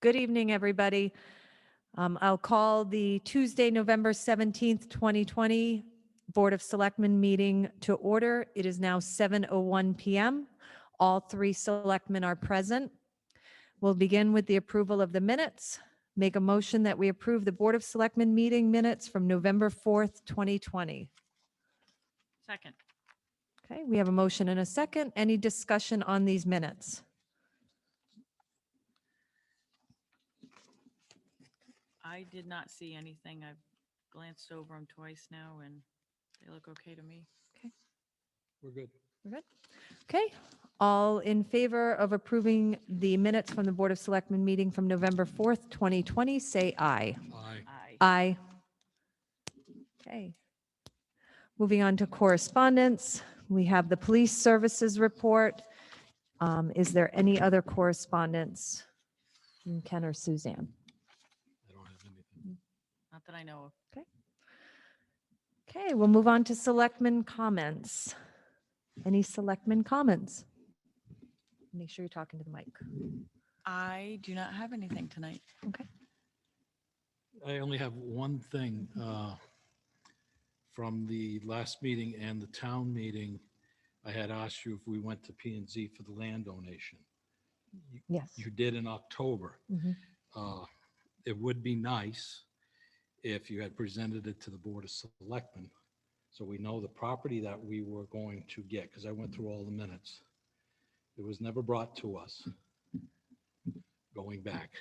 Good evening, everybody. I'll call the Tuesday, November 17th, 2020 Board of Selectmen meeting to order. It is now 7:01 PM. All three selectmen are present. We'll begin with the approval of the minutes. Make a motion that we approve the Board of Selectmen meeting minutes from November 4th, 2020. Second. Okay, we have a motion and a second. Any discussion on these minutes? I did not see anything. I've glanced over them twice now and they look okay to me. We're good. We're good? Okay, all in favor of approving the minutes from the Board of Selectmen meeting from November 4th, 2020, say aye. Aye. Aye. Aye. Okay. Moving on to correspondence, we have the police services report. Is there any other correspondence from Ken or Suzanne? I don't have anything. Not that I know of. Okay, we'll move on to selectmen comments. Any selectmen comments? Make sure you're talking to the mic. I do not have anything tonight. Okay. I only have one thing from the last meeting and the town meeting. I had asked you if we went to P and Z for the land donation. Yes. You did in October. Mhm. It would be nice if you had presented it to the Board of Selectmen, so we know the property that we were going to get, because I went through all the minutes. It was never brought to us going back.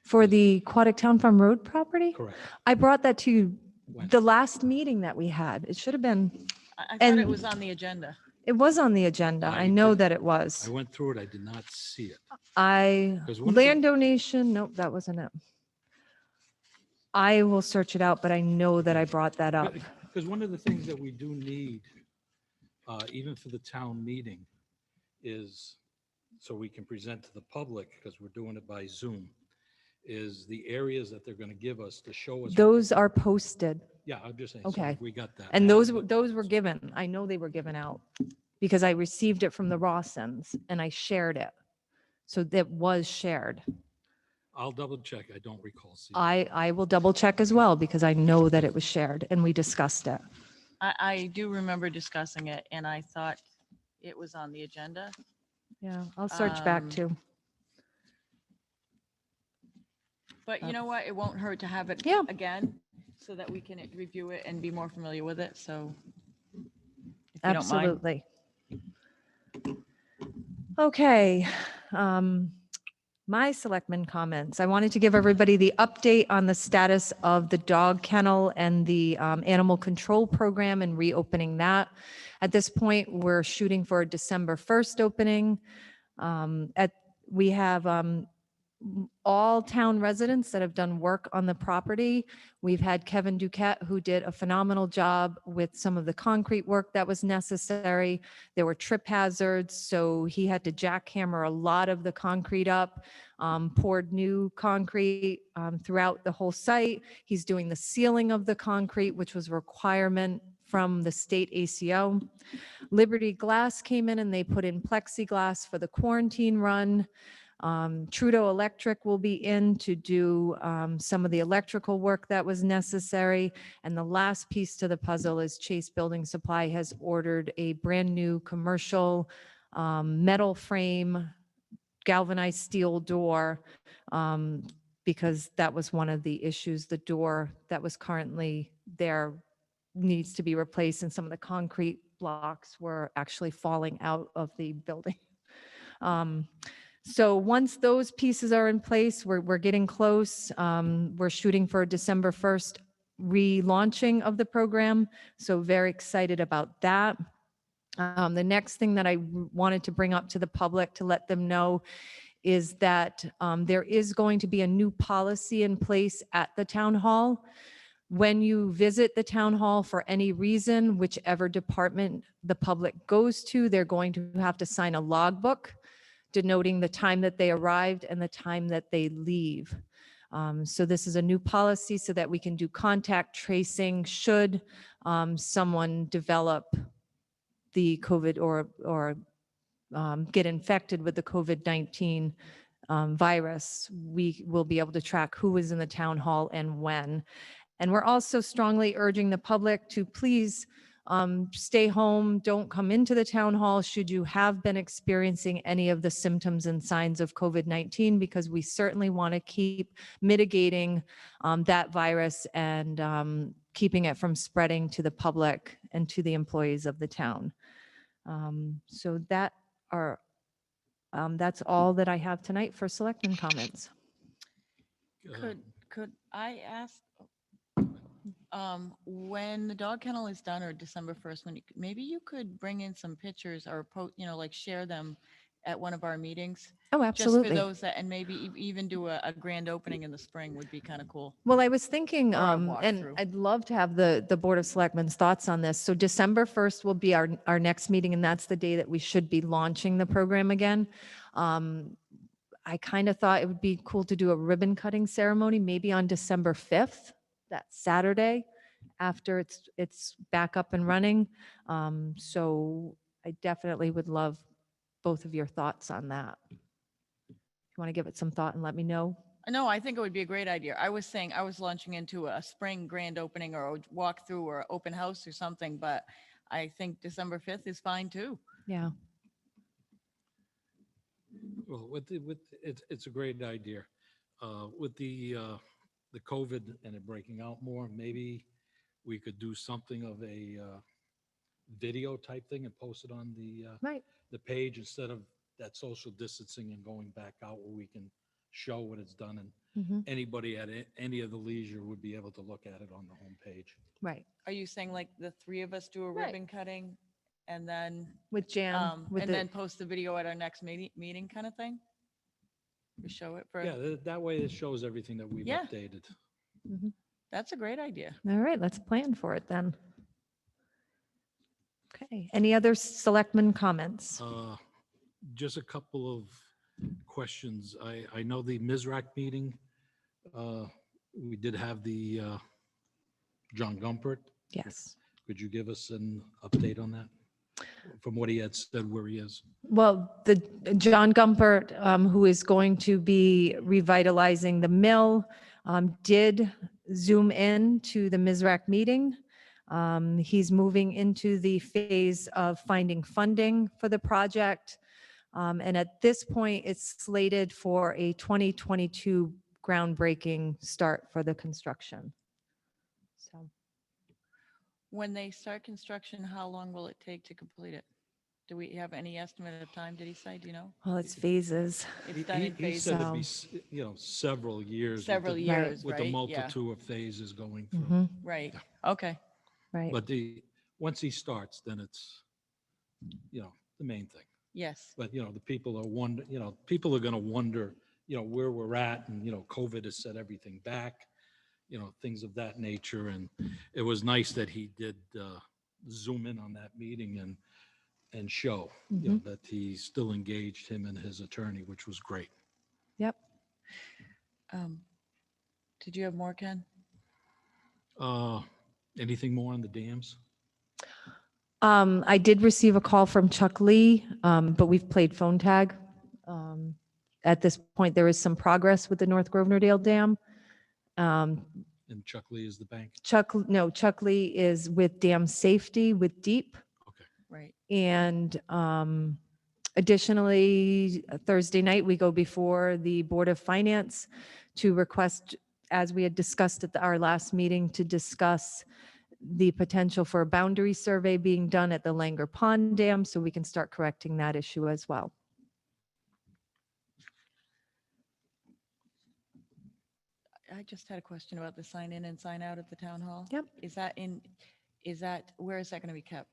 For the Aquatic Town Farm Road property? Correct. I brought that to you When? the last meeting that we had. It should have been, I thought it And- was on the agenda. it was on the agenda. I I know did- that it I was. went through it. I did not see it. 'Cause one of the- Land donation, nope, that wasn't it. I will search it out, but I know that I brought that up. Because one of the things that we do need, even for the town meeting, is, so we can present to the public, because we're doing it by Zoom, is the areas that they're going to give us to show us. Those are posted, Yeah, I'm just saying. Okay. So we got that. and those were given. I know they were given out because I received it from the Rawsons and I shared it. So that was shared. I'll double check. I don't recall seeing. I will double check as well because I know that it was shared and we discussed it. I do remember discussing it and I thought it was on the agenda. Yeah, I'll search back Um, too. But you know what? It won't hurt to have it Yeah. again so that we can review it and be more familiar with it. So if you don't mind. Absolutely. Okay. My selectmen comments. I wanted to give everybody the update on the status of the dog kennel and the animal control program and reopening that. At this point, we're shooting for a December 1st opening. We have all town residents that have done work on the property. We've had Kevin Duquette, who did a phenomenal job with some of the concrete work that was necessary. There were trip hazards, so he had to jackhammer a lot of the concrete up, poured new concrete throughout the whole site. He's doing the sealing of the concrete, which was a requirement from the state ACO. Liberty Glass came in and they put in plexiglass for the quarantine run. Trudeau Electric will be in to do some of the electrical work that was necessary. And the last piece to the puzzle is Chase Building Supply has ordered a brand new commercial metal frame, galvanized steel door, because that was one of the issues. The door that was currently there needs to be replaced and some of the concrete blocks were actually falling out of the building. So once those pieces are in place, we're getting close. We're shooting for December 1st relaunching of the program. So very excited about that. The next thing that I wanted to bring up to the public to let them know is that there is going to be a new policy in place at the town hall. When you visit the town hall for any reason, whichever department the public goes to, they're going to have to sign a logbook denoting the time that they arrived and the time that they leave. So this is a new policy so that we can do contact tracing should someone develop the COVID or get infected with the COVID-19 virus, we will be able to track who was in the town hall and when. And we're also strongly urging the public to please stay home, don't come into the town hall should you have been experiencing any of the symptoms and signs of COVID-19, because we certainly want to keep mitigating that virus and keeping it from spreading to the public and to the employees of the town. So that's all that I have tonight for selectmen comments. Could I ask, when the dog kennel is done, or December 1st, maybe you could bring in some pictures or like share them at one of our meetings? Oh, Just for absolutely. those that, and maybe even do a grand opening in the spring would be kind of cool. Well, I was thinking, Or a and walkthrough. I'd love to have the Board of Selectmen's thoughts on this. So December 1st will be our next meeting, and that's the day that we should be launching the program again. I kind of thought it would be cool to do a ribbon cutting ceremony, maybe on December 5th, that Saturday, after it's back up and running. So I definitely would love both of your thoughts on that. If you want to give it some thought and let me know. No, I think it would be a great idea. I was saying I was launching into a spring grand opening or a walkthrough or open house or something, but I think December 5th is fine too. Yeah. Well, it's a great idea. With the COVID and it breaking out more, maybe we could do something of a video type thing and post it on Right. the page instead of that social distancing and going back out, where we can show what it's done, and Mhm. anybody at any of the leisure would be able to look at it on the homepage. Right. Are you saying like the three of us do a Right. ribbon cutting and then, With Jan, with and the, then post the video at our next meeting kind of thing? We show it for, Yeah, that way it shows everything that we've Yeah. updated. Mhm. that's a great idea. All right, let's plan for it then. Okay, any other selectmen comments? Just a couple of questions. I know the MISRAC meeting, we did have the John Gumpert. Yes. Could you give us an update on that? From what he had said, where he is? Well, the John Gumpert, who is going to be revitalizing the mill, did zoom in to the MISRAC meeting. He's moving into the phase of finding funding for the project. And at this point, it's slated for a 2022 groundbreaking start for the construction. So, When they start construction, how long will it take to complete it? Do we have any estimate of time, did he say, do you know? well, it's phases. It's done in He said it'd be, phases. several years. with Several the- years, With the right? Yeah, multitude of phases going through. Mhm. right, okay. Right. But once he starts, then it's, the main thing. Yes, But, the people are people are going to wonder, where we're at, and, COVID has set everything back, things of that nature. And it was nice that he did zoom in on that meeting and show, that he still engaged him and his attorney, which was great. Yep. did you have more, Ken? Anything more on the dams? I did receive a call from Chuck Lee, but we've played phone tag. At this point, there is some progress with the North Grosvenor Dam. And Chuck Lee is the bank? Chuck Lee is with Dam Safety with Deep. Okay. Right, And additionally, Thursday night, we go before the Board of Finance to request, as we had discussed at our last meeting, to discuss the potential for a boundary survey being done at the Langer Pond Dam, so we can start correcting that issue as well. I just had a question about the sign in and sign out at the town hall. Yep. Where is that going to be kept?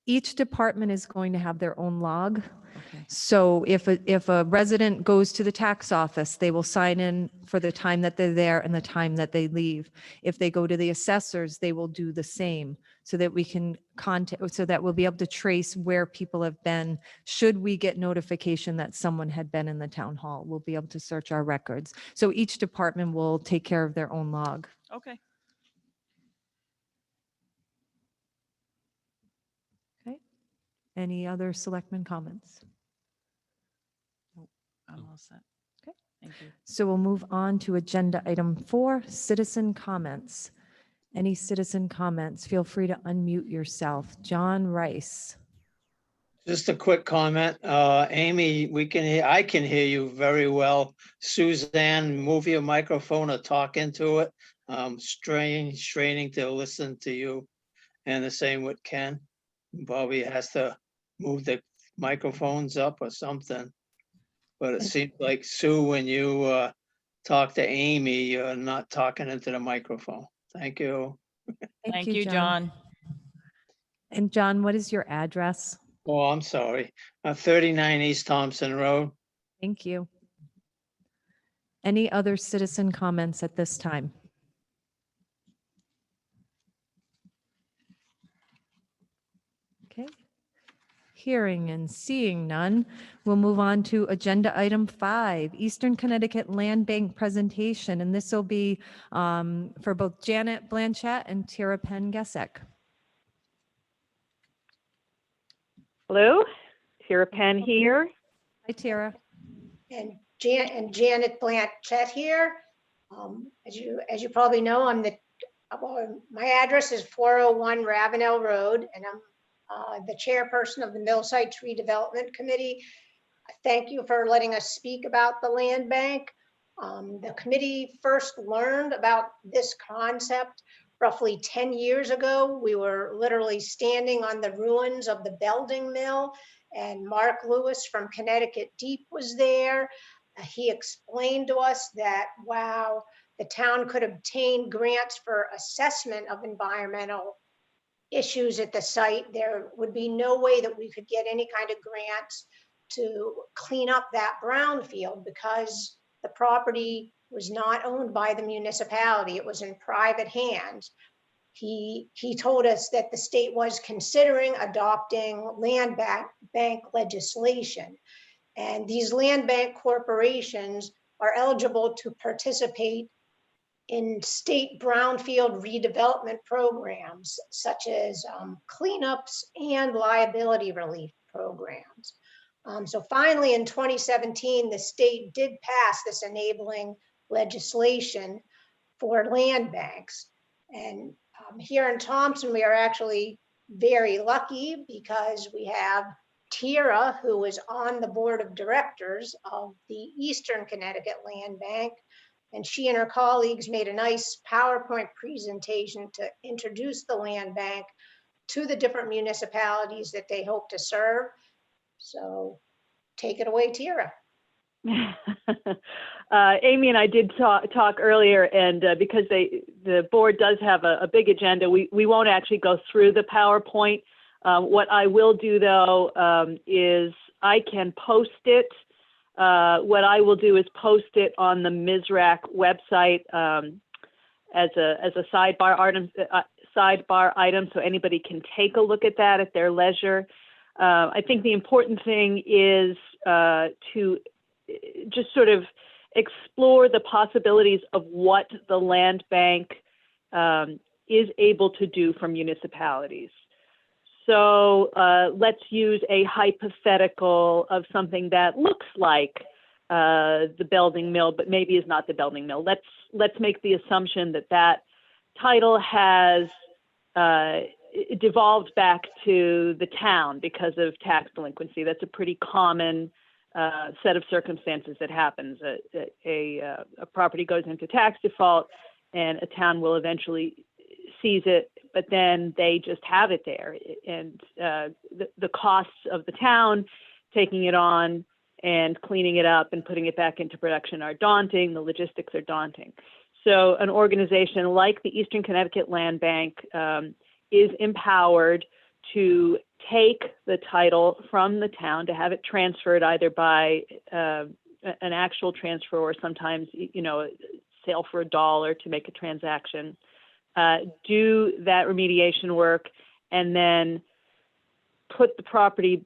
Each department is going to have their own log. Okay, So if a resident goes to the tax office, they will sign in for the time that they're there and the time that they leave. If they go to the assessors, they will do the same, so that we can so that we'll be able to trace where people have been. Should we get notification that someone had been in the town hall, we'll be able to search our records. So each department will take care of their own log. okay. Okay. Any other selectmen comments? I'm all set. Okay. Thank you. So we'll move on to agenda item 4, citizen comments. Any citizen comments? Feel free to unmute yourself. John Rice. Just a quick comment. Amy, I can hear you very well. Suzanne, move your microphone or talk into it. Straining to listen to you. And the same with Ken. Bobby has to move the microphones up or something. But it seems like Sue, when you talk to Amy, you're not talking into the microphone. Thank you. Thank you, John. And John, what is your address? Oh, I'm sorry. 39 East Thompson Road. Thank you. Any other citizen comments at this time? Okay. Hearing and seeing none, we'll move on to agenda item 5, Eastern Connecticut Land Bank presentation. And this will be for both Janet Blanchett and Tara Penn-Gesek. Hello, Tara Penn here. Hi, Tara. And Janet Blanchett here. As you probably know, my address is 401 Ravenel Road, and I'm the chairperson of the Mill Sites Redevelopment Committee. Thank you for letting us speak about the land bank. The committee first learned about this concept roughly 10 years ago. We were literally standing on the ruins of the Belding Mill, and Mark Lewis from Connecticut Deep was there. He explained to us that, wow, the town could obtain grants for assessment of environmental issues at the site. There would be no way that we could get any kind of grants to clean up that brownfield because the property was not owned by the municipality. It was in private hands. He told us that the state was considering adopting land bank legislation. And these land bank corporations are eligible to participate in state brownfield redevelopment programs, such as cleanups and liability relief programs. So finally, in 2017, the state did pass this enabling legislation for land banks. And here in Thompson, we are actually very lucky because we have Tira, who is on the board of directors of the Eastern Connecticut Land Bank. And she and her colleagues made a nice PowerPoint presentation to introduce the land bank to the different municipalities that they hope to serve. So take it away, Tira. Amy and I did talk earlier, and because the board does have a big agenda, we won't actually go through the PowerPoint. What I will do, though, is I can post it. What I will do is post it on the MISRAC website as a sidebar item, so anybody can take a look at that at their leisure. I think the important thing is to just sort of explore the possibilities of what the land bank is able to do for municipalities. So let's use a hypothetical of something that looks like the Belding Mill, but maybe is not the Belding Mill. Let's make the assumption that that title has devolved back to the town because of tax delinquency. That's a pretty common set of circumstances that happens. A property goes into tax default, and a town will eventually seize it, but then they just have it there. And the costs of the town taking it on and cleaning it up and putting it back into production are daunting. The logistics are daunting. So an organization like the Eastern Connecticut Land Bank is empowered to take the title from the town, to have it transferred either by an actual transfer or sometimes, a sale for $1 to make a transaction, do that remediation work, and then put the property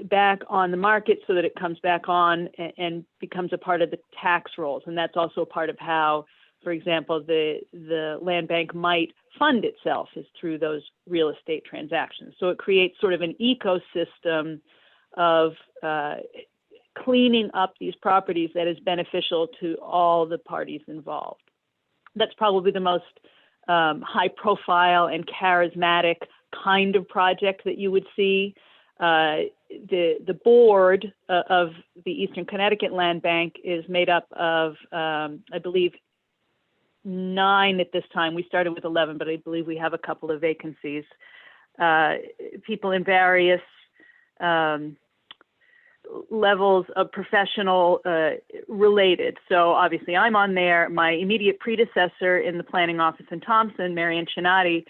back on the market so that it comes back on and becomes a part of the tax rolls. And that's also a part of how For example, the land bank might fund itself is through those real estate transactions. So it creates sort of an ecosystem of cleaning up these properties that is beneficial to all the parties involved. That's probably the most high profile and charismatic kind of project that you would see. The board of the Eastern Connecticut Land Bank is made up of, I believe, 9 at this time. We started with 11, but I believe we have a couple of vacancies. People in various levels of professional related. So obviously I'm on there. My immediate predecessor in the planning office in Thompson, Marian Chinati,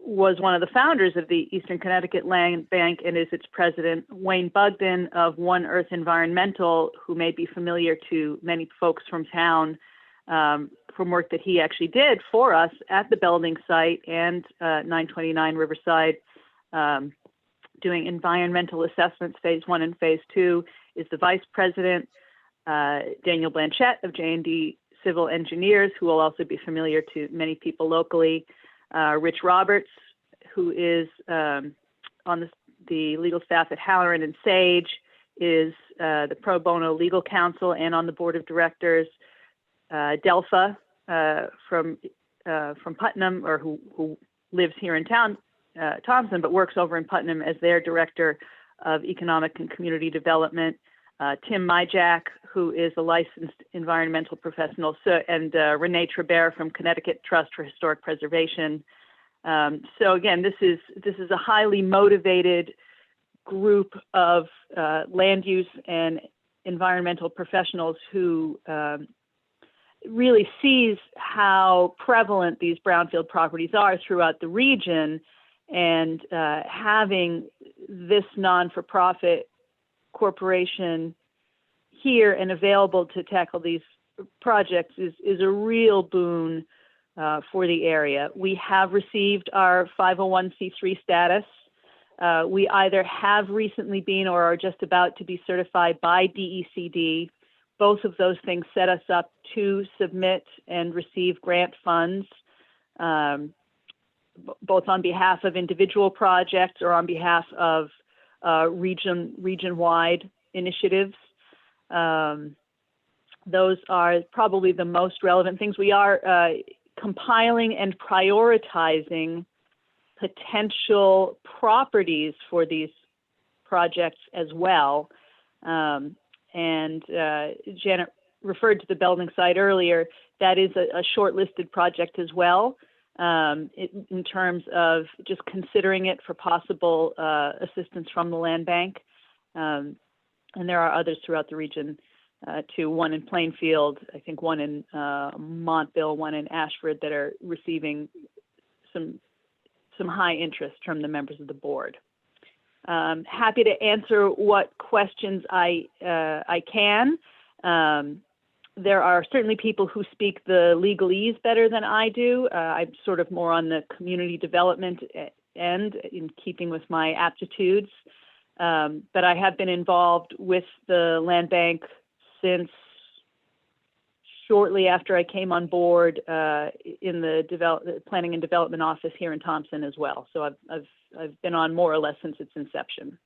was one of the founders of the Eastern Connecticut Land Bank and is its president. Wayne Bugden of One Earth Environmental, who may be familiar to many folks from town from work that he actually did for us at the Belding site and 929 Riverside, doing environmental assessments, phase 1 and phase 2, is the vice president. Daniel Blanchette of J&D Civil Engineers, who will also be familiar to many people locally. Rich Roberts, who is on the legal staff at Halloran and Sage, is the pro bono legal counsel and on the board of directors. Delpha from Putnam, or who lives here in town, Thompson, but works over in Putnam as their director of economic and community development. Tim Myjack, who is a licensed environmental professional, and Renee Tribert from Connecticut Trust for Historic Preservation. So again, this is a highly motivated group of land use and environmental professionals who really sees how prevalent these brownfield properties are throughout the region, and having this non-for-profit corporation here and available to tackle these projects is a real boon for the area. We have received our 501c3 status. We either have recently been or are just about to be certified by DECD. Both of those things set us up to submit and receive grant funds, both on behalf of individual projects or on behalf of region-wide initiatives. Those are probably the most relevant things. We are compiling and prioritizing potential properties for these projects as well. And Janet referred to the Belding site earlier. That is a shortlisted project as well, in terms of just considering it for possible assistance from the land bank. And there are others throughout the region too, one in Plainfield, I think one in Montville, one in Ashford, that are receiving some high interest from the members of the board. Happy to answer what questions I can. There are certainly people who speak the legalese better than I do. I'm sort of more on the community development end, in keeping with my aptitudes. But I have been involved with the land bank since shortly after I came on board in the planning and development office here in Thompson as well. So I've been on more or less since its inception.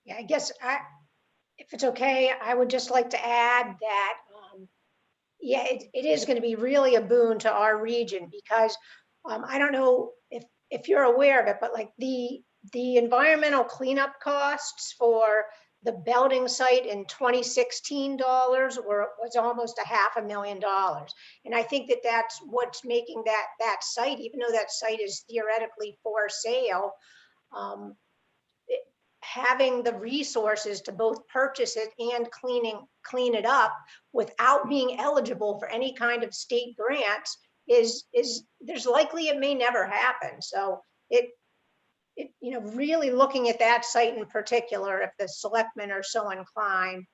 Yeah, I guess if it's okay, I would just like to add that, yeah, it is going to be really a boon to our region, because I don't know if you're aware of it, but like the environmental cleanup costs for the Belding site in 2016 was almost $500,000. And I think that's what's making that site, even though that site is theoretically for sale, having the resources to both purchase it and clean it up without being eligible for any kind of state grants is there's likely it may never happen. So it really looking at that site in particular, if the selectmen are so inclined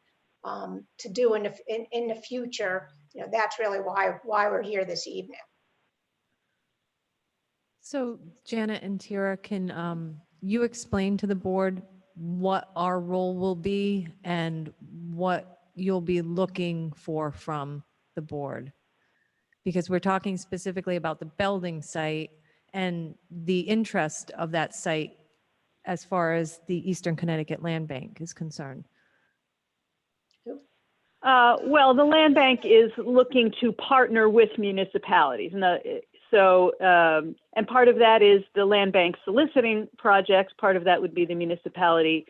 to do in the future, that's really why we're here this evening. So Janet and Tira, can you explain to the board what our role will be and what you'll be looking for from the board. Because we're talking specifically about the Belding site and the interest of that site as far as the Eastern Connecticut Land Bank is concerned. Well, the land bank is looking to partner with municipalities. And part of that is the land bank soliciting projects. Part of that would be the municipality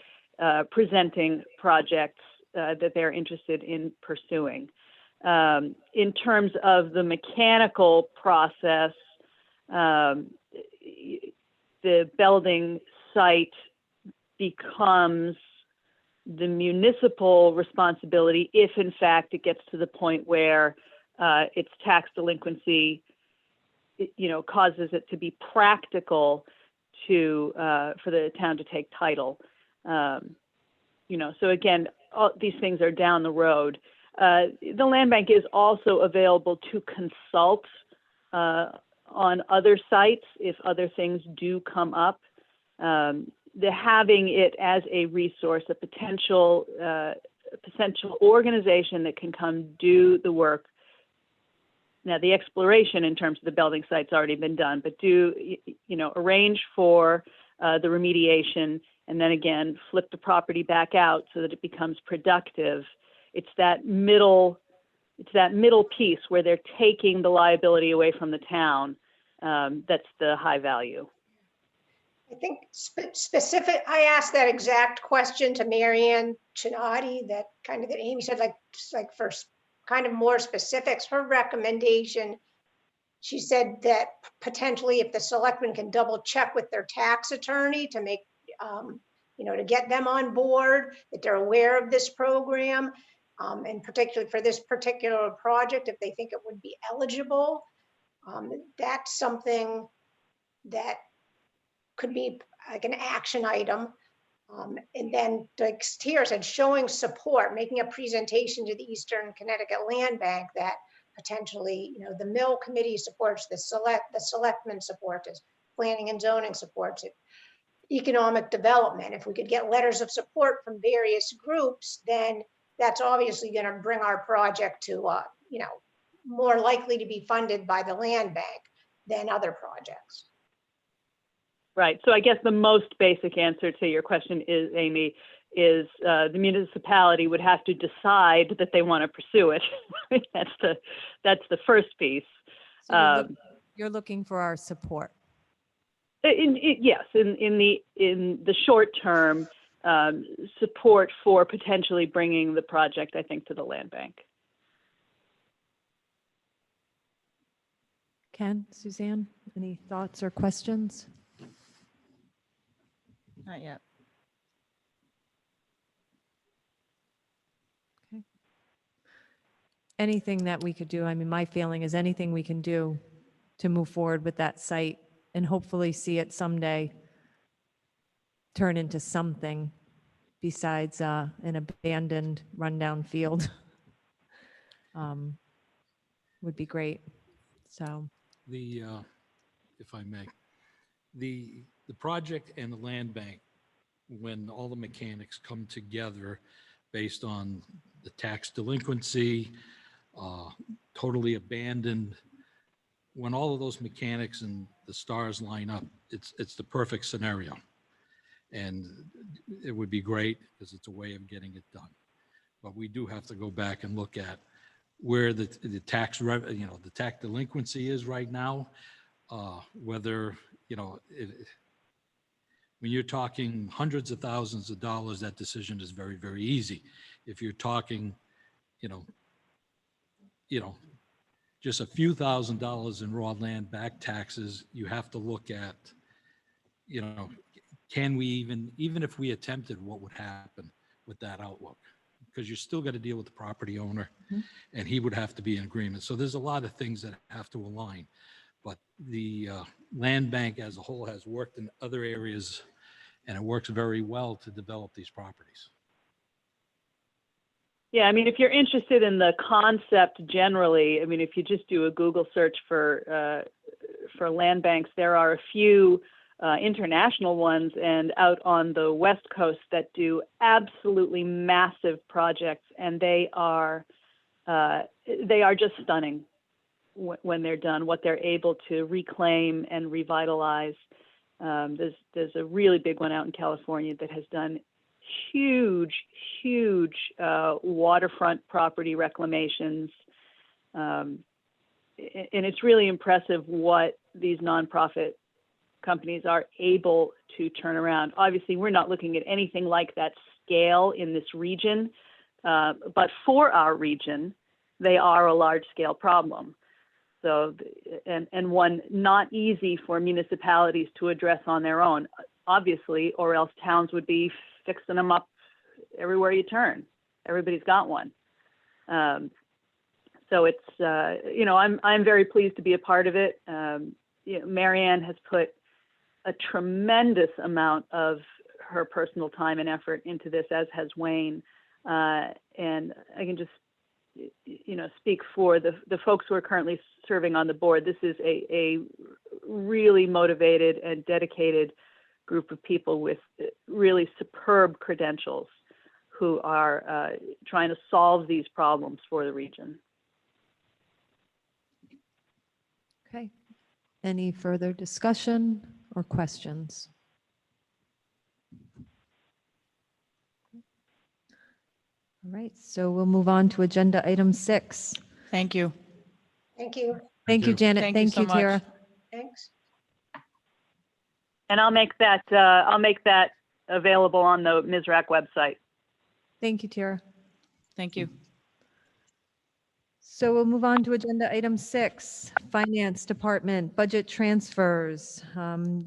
presenting projects that they're interested in pursuing. In terms of the mechanical process, the Belding site becomes the municipal responsibility if in fact it gets to the point where its tax delinquency, causes it to be practical for the town to take title. So again, all these things are down the road. The land bank is also available to consult on other sites if other things do come up. Having it as a resource, a potential organization that can come do the work. Now, the exploration in terms of the Belding site's already been done, but arrange for the remediation and then again, flip the property back out so that it becomes productive. It's that middle piece where they're taking the liability away from the town. That's the high value. I think I asked that exact question to Marianne Chinati, that Amy said, like for kind of more specifics, her recommendation, she said that potentially if the selectmen can double check with their tax attorney to make, to get them on board, that they're aware of this program, and particularly for this particular project, if they think it would be eligible, that's something that could be like an action item. And then like Tier said, showing support, making a presentation to the Eastern Connecticut Land Bank that potentially, the mill committee supports the selectmen support it, planning and zoning supports it, economic development. If we could get letters of support from various groups, then that's obviously going to bring our project to, more likely to be funded by the land bank than other projects. Right. So I guess the most basic answer to your question is, Amy, is the municipality would have to decide that they want to pursue it. That's the first piece. So you're looking for our support. Yes, in the short term, support for potentially bringing the project, I think, to the land bank. Ken, Suzanne, any thoughts or questions? Not yet. Okay. Anything that we could do, my feeling is anything we can do to move forward with that site and hopefully see it someday turn into something besides an abandoned, rundown field would be great. So, if I may, the project and the land bank, when all the mechanics come together based on the tax delinquency, totally abandoned, when all of those mechanics and the stars line up, it's the perfect scenario. And it would be great because it's a way of getting it done. But we do have to go back and look at where the tax delinquency is right now, whether, when you're talking hundreds of thousands of dollars, that decision is very, very easy. If you're talking, just a few $1,000s in raw land back taxes, you have to look at, can we even if we attempted, what would happen with that outlook? Because you're still got to deal with the property owner, and he would have to be in agreement. So there's a lot of things that have to align. But the land bank as a whole has worked in other areas, and it works very well to develop these properties. Yeah, if you're interested in the concept generally, if you just do a Google search for land banks, there are a few international ones and out on the West Coast that do absolutely massive projects, and they are just stunning when they're done, what they're able to reclaim and revitalize. There's a really big one out in California that has done huge waterfront property reclamations. And it's really impressive what these nonprofit companies are able to turn around. Obviously, we're not looking at anything like that scale in this region, but for our region, they are a large scale problem. So, and one not easy for municipalities to address on their own, obviously, or else towns would be fixing them up everywhere you turn. Everybody's got one. So it's, you know, I'm very pleased to be a part of it. You know, Marianne has put a tremendous amount of her personal time and effort into this, as has Wayne. And I can just, you know, speak for the folks who are currently serving on the board. This is a really motivated and dedicated group of people with really superb credentials who are trying to solve these problems for the region. Okay. Any further discussion or questions? All right, so we'll move on to agenda item 6. Thank you. Thank you. Thank you, you. Janet. Thank you Thank so you, Tara. much. Thanks. And I'll make that available on the MISRAC website. Thank you, Tara. Thank you. So we'll move on to agenda item 6, Finance Department, budget transfers.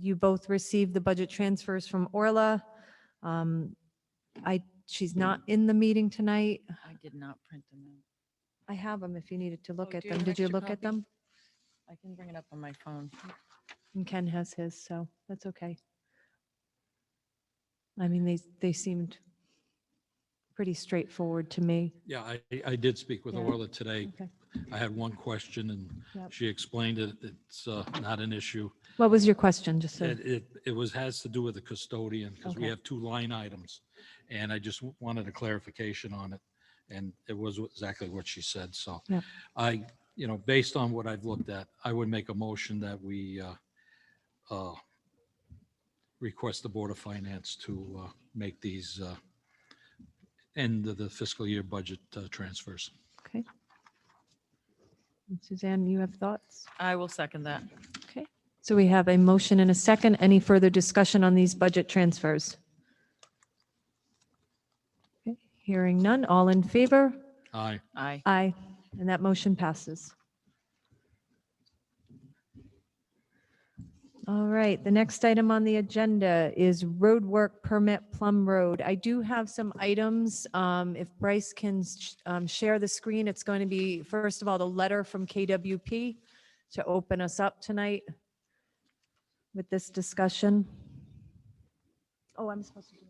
You both received the budget transfers from Orla. She's not in the meeting tonight. I did not print them out. I have them if you needed to look Oh, at do you them. have an Did you extra look at copy? them? I can bring it up on my phone. And Ken has his, so that's okay. I mean, they seemed pretty straightforward to me. Yeah, I did speak with Yeah. Orla today. Okay. I had one question and Yep. she explained it. It's not an issue. What was your question, just so? It has to do with the custodian because we Okay. have 2 line items. And I just wanted a clarification on it. And it was exactly what she said. So Yep. you know, based on what I've looked at, I would make a motion that we request the Board of Finance to make these end of the fiscal year budget transfers. Okay. And Suzanne, you have thoughts? I will second that. Okay. So we have a motion and a second. Any further discussion on these budget transfers? Okay. Hearing none. All in favor? Aye. Aye. Aye. And that motion passes. All right, the next item on the agenda is roadwork permit Plum Road. I do have some items. If Bryce can share the screen, it's going to be, first of all, the letter from KWP to open us up tonight with this discussion. Oh, I'm supposed to do it.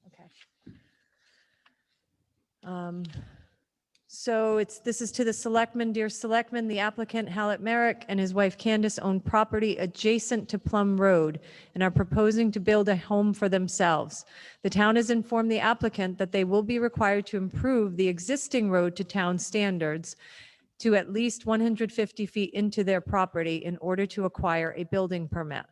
Okay. So this is to the Selectmen. Dear Selectmen, the applicant Hallett Merrick and his wife Candace own property adjacent to Plum Road and are proposing to build a home for themselves. The town has informed the applicant that they will be required to improve the existing road to town standards to at least 150 feet into their property in order to acquire a building permit.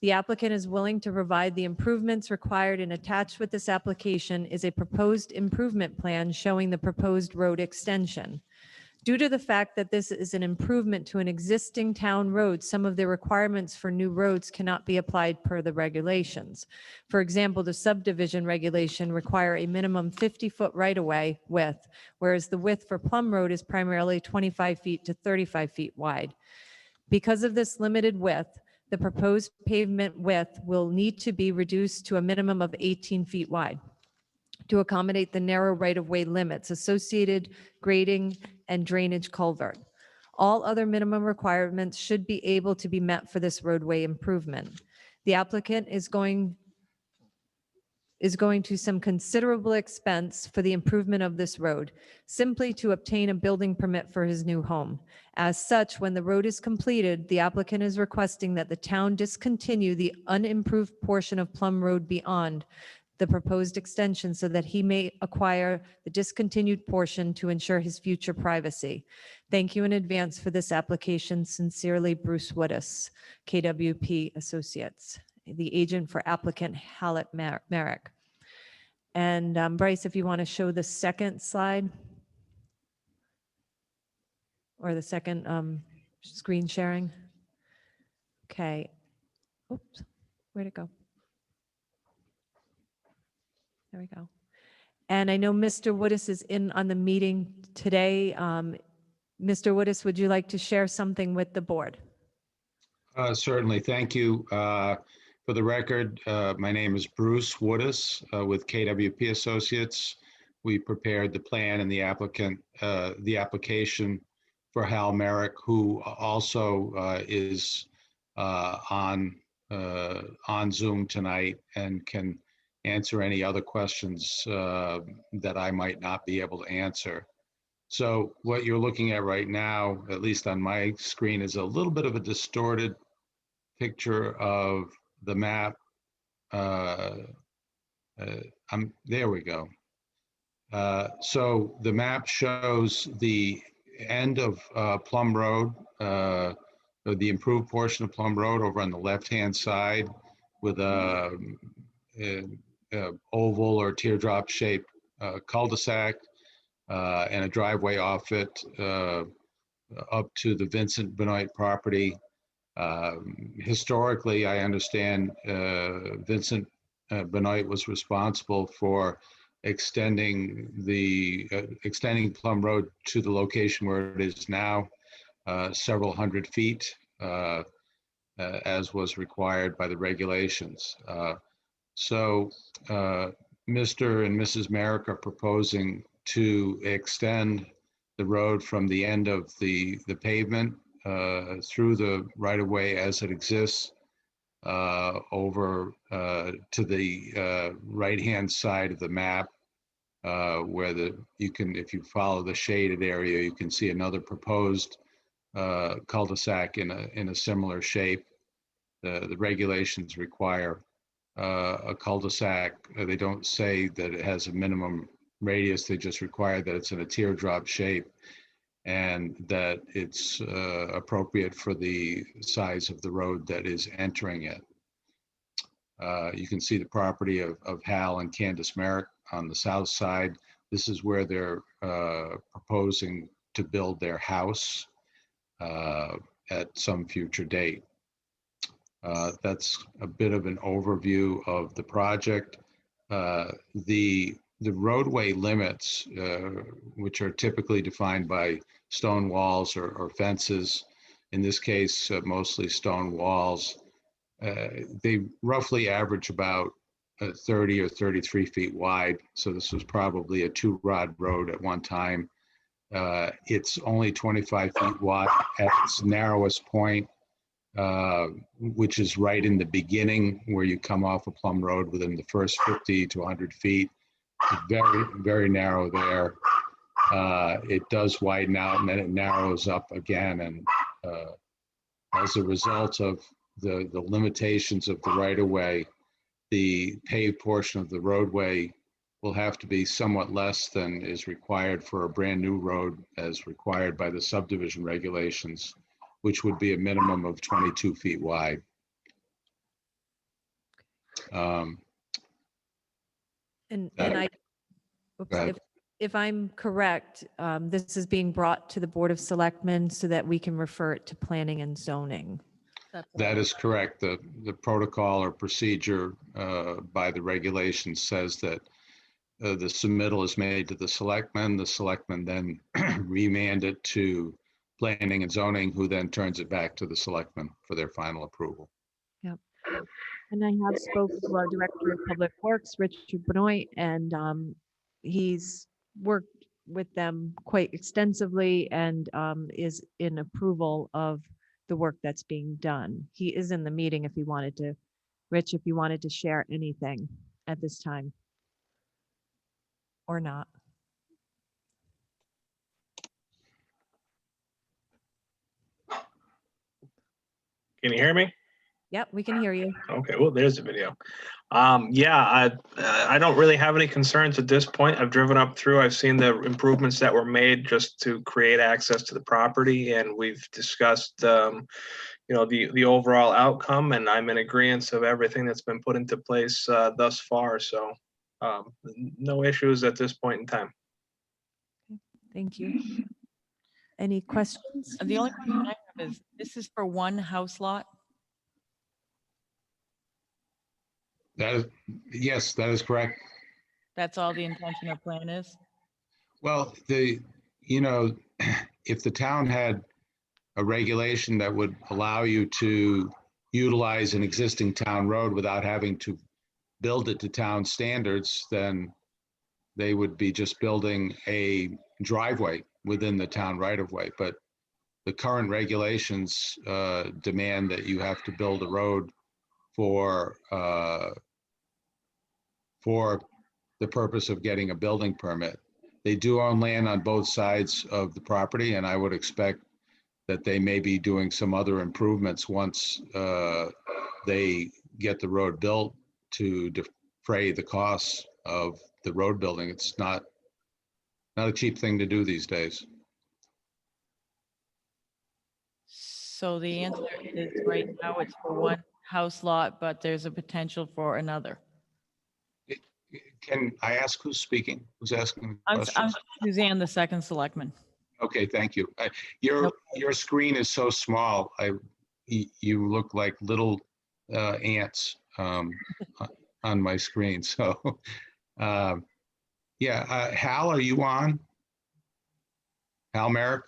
The applicant is willing to provide the improvements required, and attached with this application is a proposed improvement plan showing the proposed road extension. Due to the fact that this is an improvement to an existing town road, some of the requirements for new roads cannot be applied per the regulations. For example, the subdivision regulation require a minimum 50-foot right-of-way width, whereas the width for Plum Road is primarily 25 feet to 35 feet wide. Because of this limited width, the proposed pavement width will need to be reduced to a minimum of 18 feet wide to accommodate the narrow right-of-way limits, associated grading and drainage culvert. All other minimum requirements should be able to be met for this roadway improvement. The applicant is is going to some considerable expense for the improvement of this road, simply to obtain a building permit for his new home. As such, when the road is completed, the applicant is requesting that the town discontinue the unimproved portion of Plum Road beyond the proposed extension so that he may acquire the discontinued portion to ensure his future privacy. Thank you in advance for this application. Sincerely, Bruce Woodis, KWP Associates, the agent for applicant Hallett Merrick. And Bryce, if you want to show the second slide or the second screen sharing. Okay. Oops, where'd it go? There we go. And I know Mr. Woodis is in on the meeting today. Mr. Woodis, would you like to share something with the board? Certainly, thank you. For the record, my name is Bruce Woodis with KWP Associates. We prepared the plan and the application for Hal Merrick, who also is on Zoom tonight and can answer any other questions that I might not be able to answer. So what you're looking at right now, at least on my screen, is a little bit of a distorted picture of the map. There we go. So the map shows the end of Plum Road, the improved portion of Plum Road over on the left-hand side with a oval or teardrop shaped cul-de-sac and a driveway off it up to the Vincent Benoit property. Historically, I understand Vincent Benoit was responsible for extending Plum Road to the location where it is now, several hundred feet, as was required by the regulations. So Mr. and Mrs. Merrick are proposing to extend the road from the end of the pavement through the right-of-way as it exists over to the right-hand side of the map, where you can, if you follow the shaded area, you can see another proposed cul-de-sac in a similar shape. The regulations require a cul-de-sac. They don't say that it has a minimum radius. They just require that it's in a teardrop shape and that it's appropriate for the size of the road that is entering it. You can see the property of Hal and Candace Merrick on the south side. This is where they're proposing to build their house at some future date. That's a bit of an overview of the project. The roadway limits, which are typically defined by stone walls or fences, in this case, mostly stone walls, they roughly average about 30 or 33 feet wide. So this was probably a 2-rod road at one time. It's only 25 feet wide at its narrowest point, which is right in the beginning where you come off of Plum Road within the first 50 to 100 feet. It's very, very narrow there. It does widen out and then it narrows up again. And as a result of the limitations of the right-of-way, the paved portion of the roadway will have to be somewhat less than is required for a brand new road as required by the subdivision regulations, which would be a minimum of 22 feet wide. And That- I, oops, Go ahead. if I'm correct, this is being brought to the Board of Selectmen so that we can refer it to planning and zoning. That is correct. The protocol or procedure by the regulation says that the submittal is made to the selectmen. The selectmen then remand it to planning and zoning, who then turns it back to the selectmen for their final approval. Yep. And I have spoken to our Director of Public Works, Richard Benoit, and he's worked with them quite extensively and is in approval of the work that's being done. He is in the meeting if you wanted to, Rich, if you wanted to share anything. at this time? Or not? Can you hear me? Yep, we can hear you. Okay, well, there's the video. Yeah, I don't really have any concerns at this point. I've driven up through, I've seen the improvements that were made just to create access to the property, and we've discussed, the overall outcome, and I'm in agreement of everything that's been put into place thus far. So no issues at this point in time. Thank you. Any questions? The only question I have is, this is for one house lot? That is, yes, that is correct. That's all the intention or plan is? Well, if the town had a regulation that would allow you to utilize an existing town road without having to build it to town standards, then they would be just building a driveway within the town right of way. But the current regulations demand that you have to build a road for the purpose of getting a building permit. They do own land on both sides of the property, and I would expect that they may be doing some other improvements once they get the road built to defray the costs of the road building. It's not a cheap thing to do these days. So the answer is right now it's for one house lot, but there's a potential for another. Can I ask who's speaking? Who's asking the I'm question? Suzanne, the second selectman. Okay, thank you. Your screen is so small. You look like little ants on my screen. So, yeah, Hal, are you on? Hal Merrick?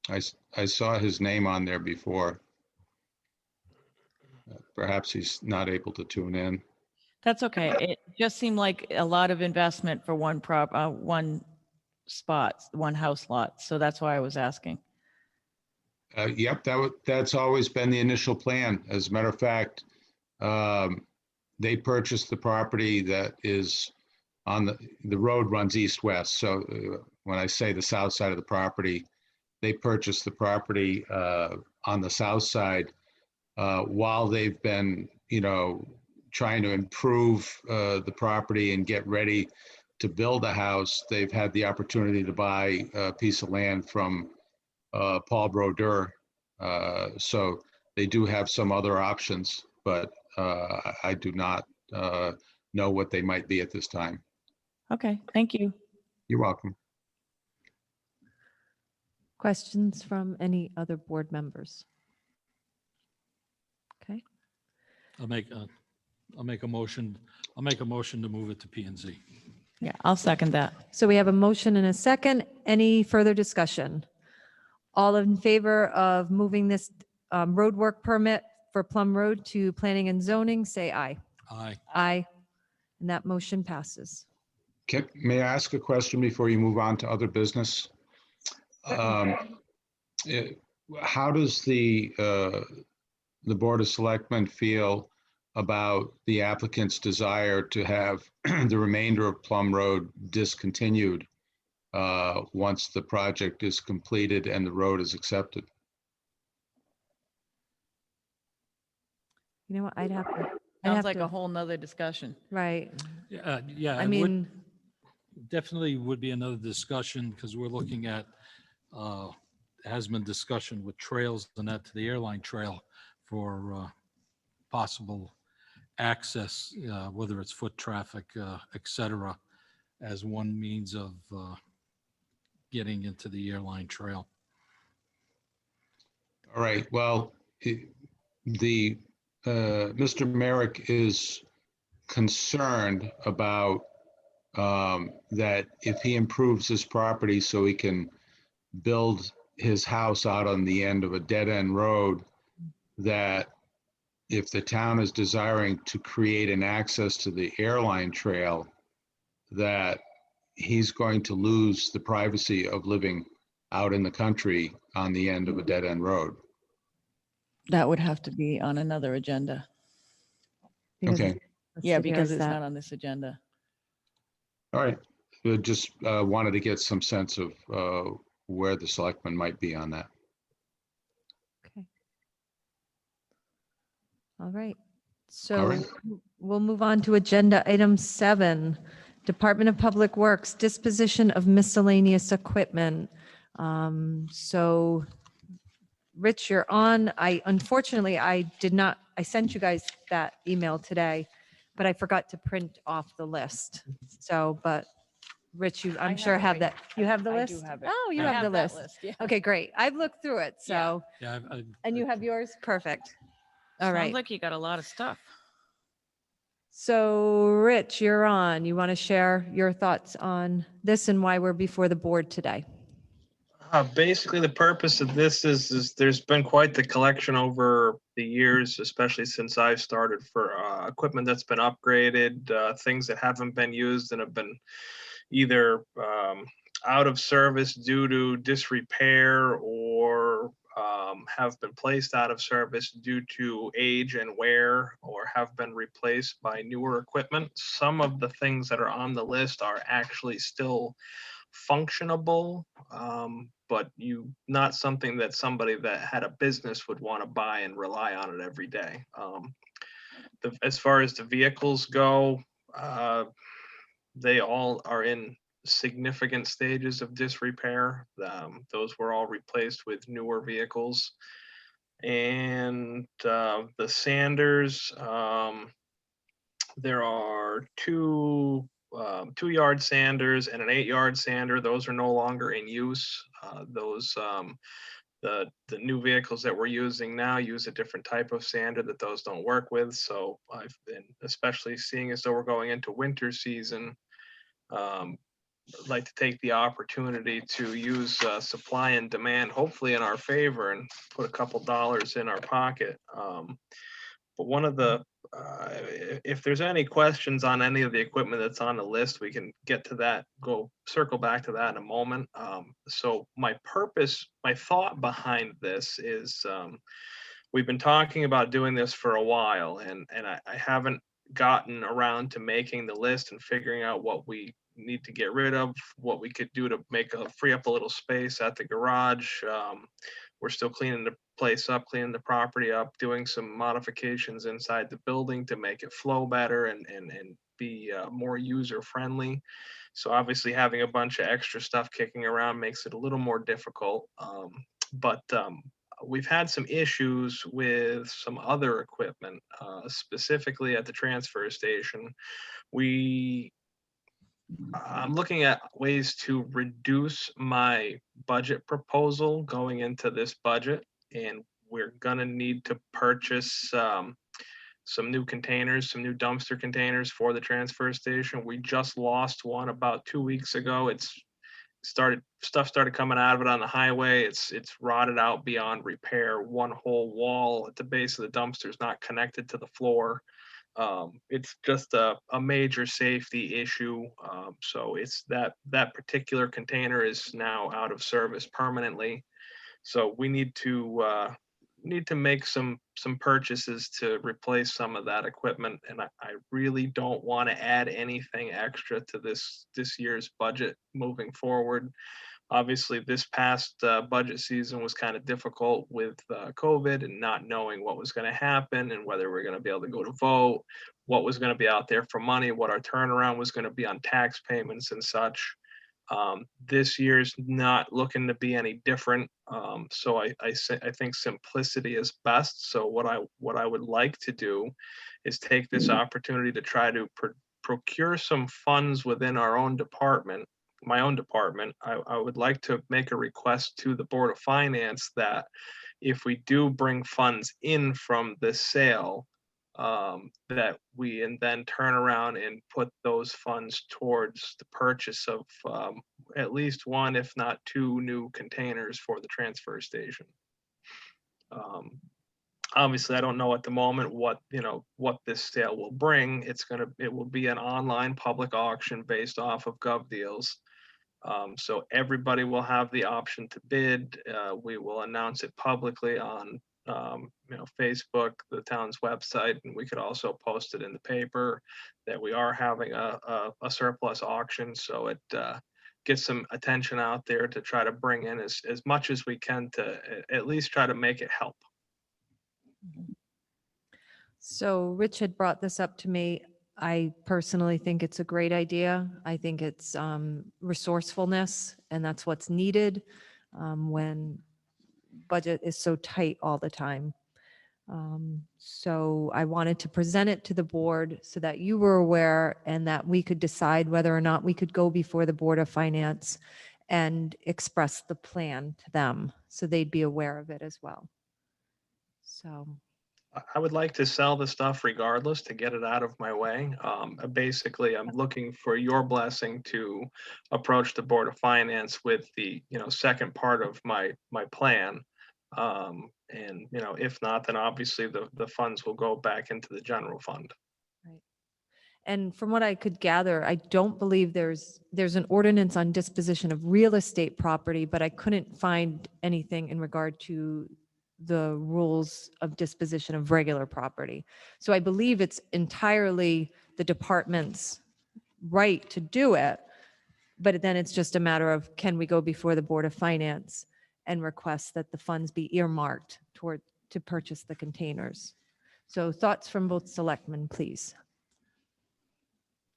I saw his name on there before. Perhaps he's not able to tune in. That's okay. It just seemed like a lot of investment for one spot, one house lot. So that's why I was asking. Yep, that's always been the initial plan. As a matter of fact, they purchased the property that is on the road runs east-west. So when I say the south side of the property, they purchased the property on the south side while they've been, trying to improve the property and get ready to build a house. They've had the opportunity to buy a piece of land from Paul Brodeur. So they do have some other options, but I do not know what they might be at this time. Okay, thank you. You're welcome. Questions from any other board members? Okay, I'll make a motion to move it to P and Z. Yeah, I'll second that. so we have a motion and a second. Any further discussion? All in favor of moving this road work permit for Plum Road to planning and zoning, say aye. Aye. Aye. And that motion passes. May I ask a question before you move on to other business? How does the Board of Selectmen feel about the applicant's desire to have the remainder of Plum Road discontinued once the project is completed and the road is accepted? You know what, I'd have Sounds like to- a whole nother discussion. Right. Yeah. I it would- mean, Definitely would be another discussion because we're looking at, has been discussion with trails and that to the airline trail for possible access, whether it's foot traffic, et cetera, as one means of getting into the airline trail. All right, well, Mr. Merrick is concerned about that if he improves his property so he can build his house out on the end of a dead-end road, that if the town is desiring to create an access to the airline trail, that he's going to lose the privacy of living out in the country on the end of a dead-end road. That would have to be on another agenda. because Okay. it's Yeah, listed here because as it's that. not on this agenda. All right. Just wanted to get some sense of where the selectmen might be on that. Okay. All right. All So right. we'll move on to agenda item 7, Department of Public Works, disposition of miscellaneous equipment. So Rich, you're on. Unfortunately, I sent you guys that email today, but I forgot to print off the list. So, but Rich, I I'm sure it have right- that. You have the I list? do have it. Oh, you I have the that list. Yeah. Okay, great. I've looked through it. Yeah. So, Yeah, and you have yours? Perfect. All Sounds right. like you got a lot of stuff. So Rich, you're on. You want to share your thoughts on this and why we're before the board today? Basically, the purpose of this is there's been quite the collection over the years, especially since I've started, for equipment that's been upgraded, things that haven't been used and have been either out of service due to disrepair or have been placed out of service due to age and wear, or have been replaced by newer equipment. Some of the things that are on the list are actually still functionable, but not something that somebody that had a business would want to buy and rely on it every day. As far as the vehicles go, they all are in significant stages of disrepair. Those were all replaced with newer vehicles. And the sanders, there are two 2-yard sanders and an 8-yard sander. Those are no longer in use. The new vehicles that we're using now use a different type of sander that those don't work with. So I've been, especially seeing as though we're going into winter season, like to take the opportunity to use supply and demand, hopefully in our favor, and put a couple dollars in our pocket. But one of the, if there's any questions on any of the equipment that's on the list, we can get to that, circle back to that in a moment. So my thought behind this is, we've been talking about doing this for a while, and I haven't gotten around to making the list and figuring out what we need to get rid of, what we could do to free up a little space at the garage. We're still cleaning the place up, cleaning the property up, doing some modifications inside the building to make it flow better and be more user friendly. So obviously having a bunch of extra stuff kicking around makes it a little more difficult. But we've had some issues with some other equipment, specifically at the transfer station. I'm looking at ways to reduce my budget proposal going into this budget, and we're gonna need to purchase some new containers, some new dumpster containers for the transfer station. We just lost one about 2 weeks ago. Stuff started coming out of it on the highway. It's rotted out beyond repair. One whole wall at the base of the dumpster is not connected to the floor. It's just a major safety issue. So it's that particular container is now out of service permanently. So we need to make some purchases to replace some of that equipment. And I really don't want to add anything extra to this year's budget moving forward. Obviously, this past budget season was kind of difficult with COVID and not knowing what was going to happen and whether we're going to be able to go to vote, what was going to be out there for money, what our turnaround was going to be on tax payments and such. This year's not looking to be any different. So I think simplicity is best. So what I would like to do is take this opportunity to try to procure some funds within our own department, my own department. I would like to make a request to the Board of Finance that if we do bring funds in from this sale, that we and then turn around and put those funds towards the purchase of at least one, if not two, new containers for the transfer station. Obviously, I don't know at the moment what this sale will bring. It will be an online public auction based off of GovDeals. So everybody will have the option to bid. We will announce it publicly on Facebook, the town's website, and we could also post it in the paper that we are having a surplus auction. So it get some attention out there to try to bring in as much as we can to at least try to make it help. So Rich had brought this up to me. I personally think it's a great idea. I think it's resourcefulness, and that's what's needed when budget is so tight all the time. So I wanted to present it to the board so that you were aware and that we could decide whether or not we could go before the Board of Finance and express the plan to them, so they'd be aware of it as well. So, I would like to sell the stuff regardless to get it out of my way. Basically, I'm looking for your blessing to approach the Board of Finance with the, second part of my plan. And, if not, then obviously the funds will go back into the general fund. and from what I could gather, I don't believe there's an ordinance on disposition of real estate property, but I couldn't find anything in regard to the rules of disposition of regular property. So I believe it's entirely the department's right to do it, but then it's just a matter of, can we go before the Board of Finance and request that the funds be earmarked to purchase the containers? So thoughts from both selectmen, please.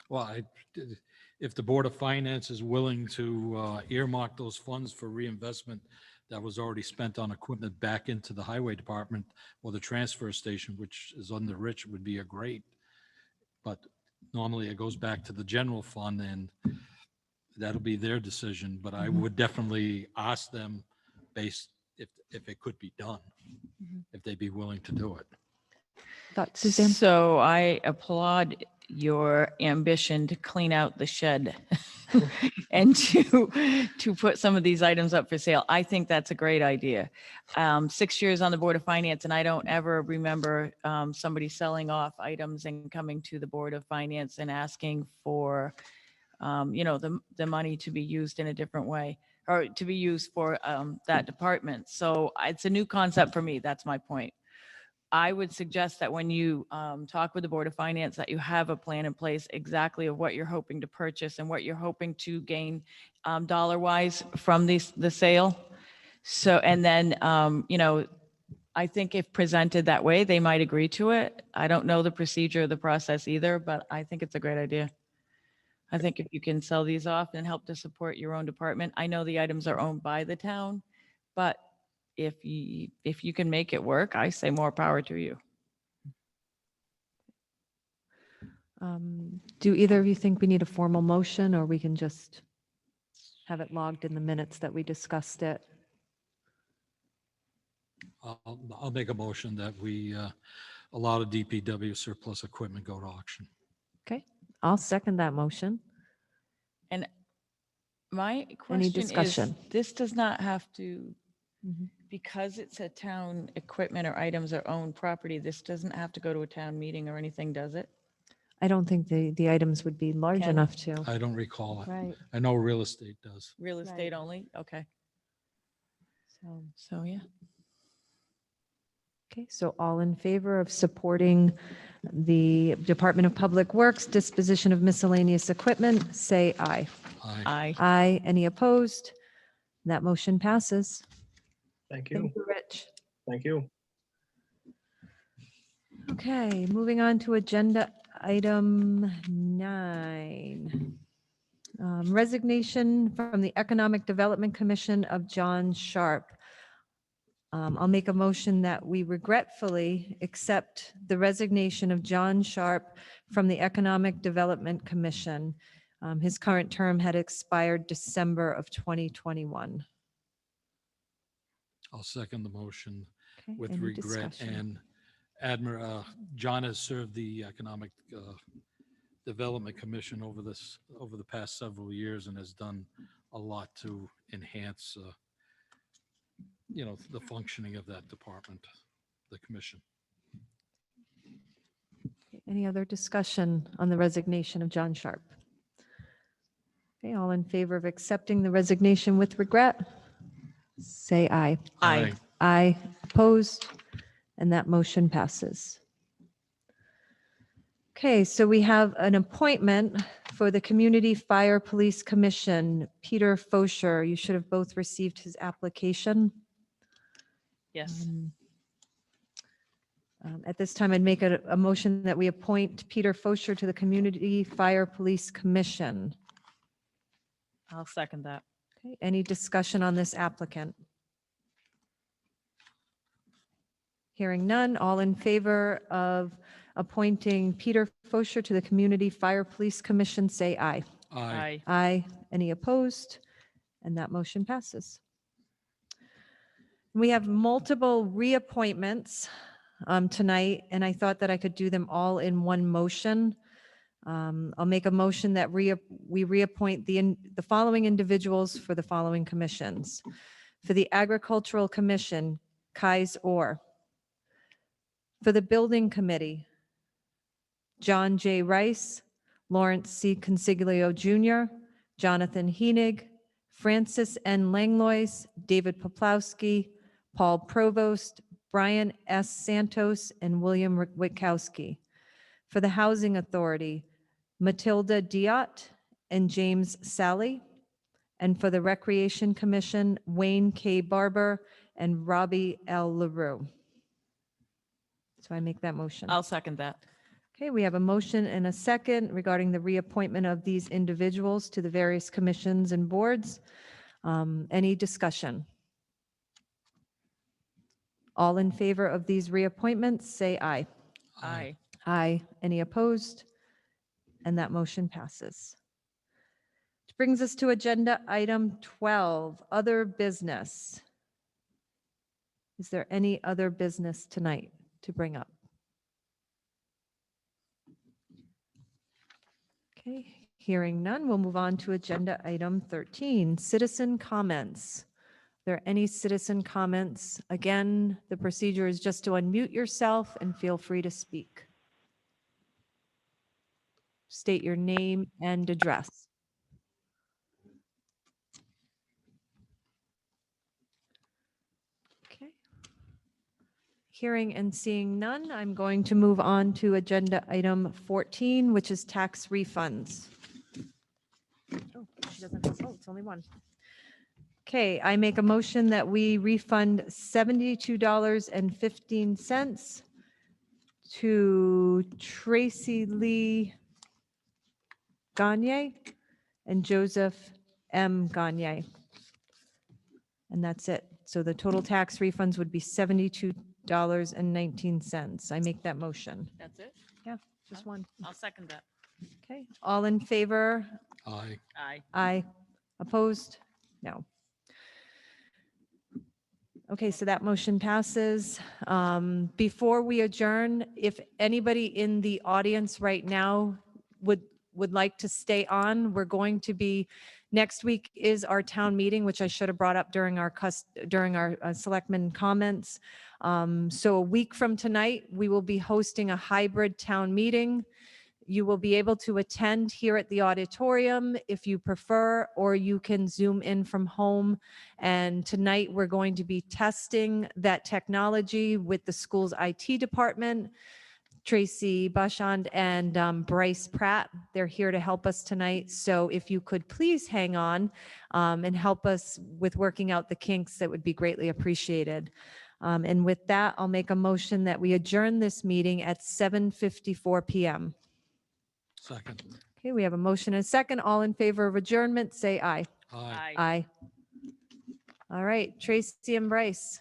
Well, if the Board of Finance is willing to earmark those funds for reinvestment that was already spent on equipment back into the highway department or the transfer station, which is under Rich, would be a great. But normally it goes back to the general fund and that'll be their decision. But I would definitely ask them based if it could be done, if they'd be willing to do it. Thoughts, Suzanne? So I applaud your ambition to clean out the shed and to put some of these items up for sale. I think that's a great idea. 6 years on the Board of Finance, and I don't ever remember somebody selling off items and coming to the Board of Finance and asking for, the money to be used in a different way or to be used for that department. So it's a new concept for me. That's my point. I would suggest that when you talk with the Board of Finance, that you have a plan in place exactly of what you're hoping to purchase and what you're hoping to gain dollar-wise from the sale. So, and then, I think if presented that way, they might agree to it. I don't know the procedure or the process either, but I think it's a great idea. I think if you can sell these off and help to support your own department, I know the items are owned by the town, but if you can make it work, I say more power to you. Do either of you think we need a formal motion, or we can just have it logged in the minutes that we discussed it? I'll make a motion that we allow the DPW surplus equipment go to auction. Okay, I'll second that motion. And my Any question is, discussion? this does not have to, Mhm. because it's a town equipment or items or owned property, this doesn't have to go to a town meeting or anything, does it? I don't think the items would be large Ken? enough to. I don't recall it. Right. I know real estate does. Real estate Right. only? Okay. So, So, yeah. okay, so all in favor of supporting the Department of Public Works disposition of miscellaneous equipment, say aye. Aye. Aye. Aye. Any opposed? That motion passes. Thank you. Thank you, Rich. Thank you. Okay, moving on to agenda item 9. Resignation from the Economic Development Commission of John Sharp. I'll make a motion that we regretfully accept the resignation of John Sharp from the Economic Development Commission. His current term had expired December of 2021. I'll second the motion Okay, with any regret. discussion? And John has served the Economic Development Commission over the past several years and has done a lot to enhance, the functioning of that department, the commission. Any other discussion on the resignation of John Sharp? Okay, all in favor of accepting the resignation with regret? Say aye. Aye. Aye. Opposed? And that motion passes. Okay, so we have an appointment for the Community Fire Police Commission. Peter Fosher, you should have both received his application. Yes. At this time, I'd make a motion that we appoint Peter Fosher to the Community Fire Police Commission. I'll second that. Okay, any discussion on this applicant? Hearing none, all in favor of appointing Peter Fosher to the Community Fire Police Commission, say aye. Aye. Aye. Any opposed? And that motion passes. We have multiple reappointments tonight, and I thought that I could do them all in one motion. I'll make a motion that we reappoint the following individuals for the following commissions. For the Agricultural Commission, Kais Orr. For the Building Committee, John J. Rice, Lawrence C. Consiglio Jr., Jonathan Heenig, Francis N. Langlois, David Poplawski, Paul Provost, Brian S. Santos, and William Witkowski. For the Housing Authority, Matilda Diot and James Sally. And for the Recreation Commission, Wayne K. Barber and Robbie L. LaRue. So I make that motion. I'll second that. Okay, we have a motion and a second regarding the reappointment of these individuals to the various commissions and boards. Any discussion? All in favor of these reappointments, say aye. Aye. Aye. Any opposed? And that motion passes. Which brings us to agenda item 12, other business. Is there any other business tonight to bring up? Okay, hearing none, we'll move on to agenda item 13, citizen comments. Are there any citizen comments? Again, the procedure is just to unmute yourself and feel free to speak. State your name and address. Okay. Hearing and seeing none, I'm going to move on to agenda item 14, which is tax refunds. Oh, she doesn't have, oh, it's only one. Okay, I make a motion that we refund $72.15 to Tracy Lee Gagne and Joseph M. Gagne. And that's it. So the total tax refunds would be $72.19. I make that motion. That's it? Yeah, just one. I'll second that. Okay, all in favor? Aye. Aye. Aye. Opposed? No. Okay, so that motion passes. Before we adjourn, if anybody in the audience right now would like to stay on, we're going to be, next week is our town meeting, which I should have brought up during our selectmen comments. So a week from tonight, we will be hosting a hybrid town meeting. You will be able to attend here at the auditorium if you prefer, or you can Zoom in from home. And tonight, we're going to be testing that technology with the school's IT department. Tracy Bashand and Bryce Pratt, they're here to help us tonight. So if you could please hang on and help us with working out the kinks, that would be greatly appreciated. And with that, I'll make a motion that we adjourn this meeting at 7:54 p.m. Second. Okay, we have a motion and a second. All in favor of adjournment, say aye. Aye. Aye. All right, Tracy and Bryce.